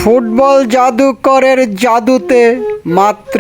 Football জাদুকরের জাদুতে মাত্র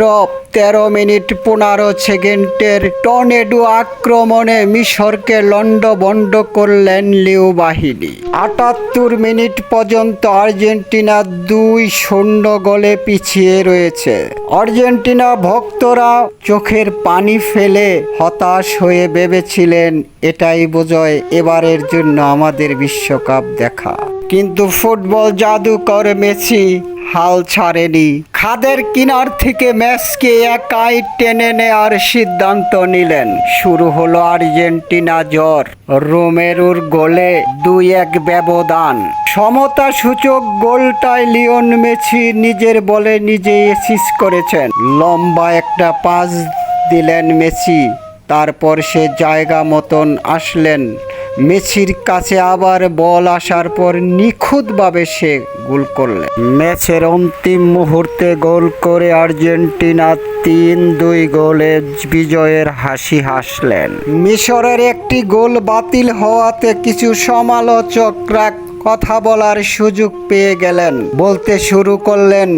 13 minute 15 সেকেন্ডের টর্নেডো আক্রমণে মিশরকে লণ্ডভণ্ড করলেন লিও বাহিনী। 78 মিনিট পর্যন্ত আর্জেন্টিনা 2-0 গোলে পিছিয়ে রয়েছে। আর্জেন্টিনা ভক্তরা চোখের পানি ফেলে হতাশ হয়ে ভেবেছিলেন এটাই বোধহয় এবারের জন্য আমাদের বিশ্বকাপ দেখা। কিন্তু ফুটবল জাদুকর মেসি হাল ছাড়েনি। খাদের কিনার থেকে ম্যাচকে একাই টেনে নেওয়ার সিদ্ধান্ত নিলেন। শুরু হলো আর্জেন্টিনা জ্বর। রোমেরোর গোলে 2-1 ব্যবধান। সমতা সূচক গোলটায় লিওন মেসি নিজের বলে নিজেই অ্যাসিস্ট করেছেন। লম্বা একটা পাস দিলেন মেসি, তারপর সে জায়গা মতন আসলেন। মেসির কাছে আবার বল আসার পর নিখুঁতভাবে সে গোল করলেন। ম্যাচের অন্তিম মুহূর্তে গোল করে আর্জেন্টিনা 3-2 গোলে বিজয়ের হাসি হাসলেন। মিশরের একটি গোল বাতিল হওয়াতে কিছু সমালোচকরা কথা বলার সুযোগ পেয়ে গেলেন। বলতে শুরু করলেন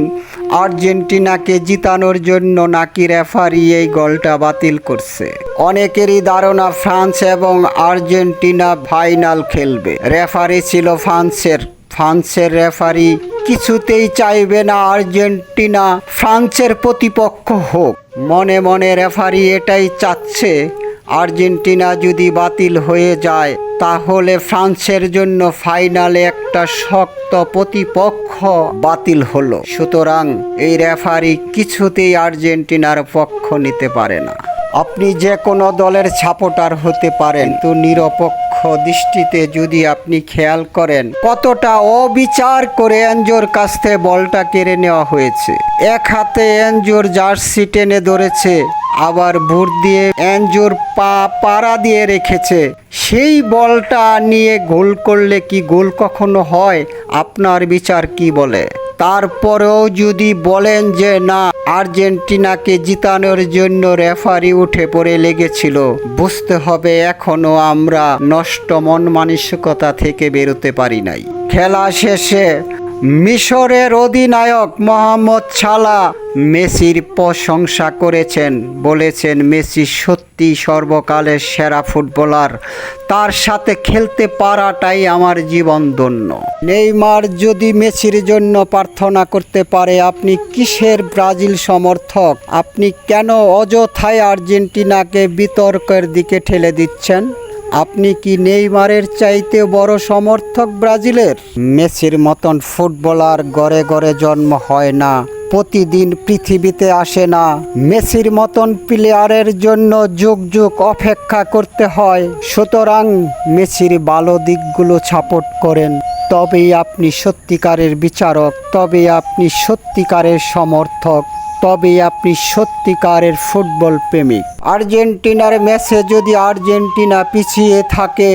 আর্জেন্টিনাকে জিতানোর জন্য নাকি রেফারি এই গোলটা বাতিল করছে। অনেকেরই ধারণা ফ্রান্স এবং আর্জেন্টিনা ফাইনাল খেলবে। রেফারি ছিল ফ্রান্সের রেফারি কিছুতেই চাইবে না আর্জেন্টিনা ফ্রান্সের প্রতিপক্ষ হোক। মনে মনে রেফারি এটাই চাচ্ছে আর্জেন্টিনা যদি বাতিল হয়ে যায় তাহলে ফ্রান্সের জন্য ফাইনালে একটা শক্ত প্রতিপক্ষ বাতিল হলো। সুতরাং এই রেফারি কিছুতেই আর্জেন্টিনার পক্ষ নিতে পারে না। আপনি যে কোনো দলের সাপোর্টার হতে পারেন, কিন্তু নিরপেক্ষ দৃষ্টিতে যদি আপনি খেয়াল করেন কতটা অবিচার করে এনজোর কাছ থেকে বলটা কেড়ে নেওয়া হয়েছে। এক হাতে এনজোর জার্সি টেনে ধরেছে, আবার বুট দিয়ে এনজোর পাড়া দিয়ে রেখেছে। সেই বলটা নিয়ে গোল করলে কি গোল কখনো হয়? আপনার বিচার কি বলে? তারপরেও যদি বলেন যে না আর্জেন্টিনাকে জিতানোর জন্য রেফারি উঠে পড়ে লেগেছিল, বুঝতে হবে এখনো আমরা নষ্ট মন মানসিকতা থেকে বেরোতে পারি নাই। খেলা শেষে মিশরের অধিনায়ক মোহাম্মদ সালাহ মেসির প্রশংসা করেছেন। বলেছেন মেসি সত্যি সর্বকালের সেরা ফুটবলার, তার সাথে খেলতে পারাটাই আমার জীবন ধন্য। নেইমার যদি মেসির জন্য প্রার্থনা করতে পারে, আপনি কিসের ব্রাজিল সমর্থক? আপনি কেন অযথায় আর্জেন্টিনাকে বিতর্কের দিকে ঠেলে দিচ্ছেন? আপনি কি নেইমারের চাইতে বড় সমর্থক ব্রাজিলের? মেসির মতন ফুটবলার গড়ে গড়ে জন্ম হয় না, প্রতিদিন পৃথিবীতে আসে না। মেসির মতন প্লেয়ারের জন্য যুগ যুগ অপেক্ষা করতে হয়। সুতরাং মেসির ভালো দিকগুলো সাপোর্ট করেন, তবেই আপনি সত্যিকারের বিচারক, তবেই আপনি সত্যিকারের সমর্থক, তবেই আপনি সত্যিকারের ফুটবল প্রেমিক। আর্জেন্টিনার ম্যাচে যদি আর্জেন্টিনা পিছিয়ে থাকে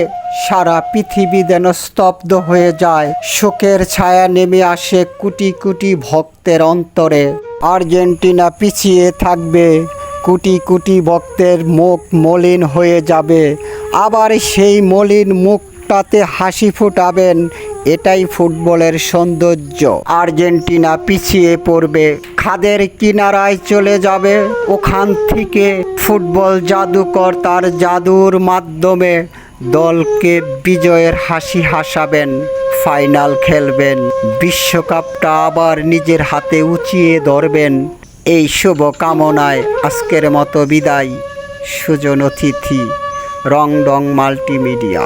সারা পৃথিবী যেন স্তব্ধ হয়ে যায়। শোকের ছায়া নেমে আসে কোটি কোটি ভক্তের অন্তরে। আর্জেন্টিনা পিছিয়ে থাকবে, কোটি কোটি ভক্তের মুখ মলিন হয়ে যাবে। আবার সেই মলিন মুখটাতে হাসি ফুটাবেন। এটাই ফুটবলের সৌন্দর্য। আর্জেন্টিনা পিছিয়ে পড়বে, খাদের কিনারায় চলে যাবে। ওখান থেকে ফুটবল জাদুকর তার জাদুর মাধ্যমে দলকে বিজয়ের হাসি হাসাবেন, ফাইনাল খেলবেন, বিশ্বকাপটা আবার নিজের হাতে উঁচিয়ে ধরবেন। এই শুভ কামনায় আজকের মতো বিদায়। সুজন অতিথি, রংডং মাল্টিমিডিয়া।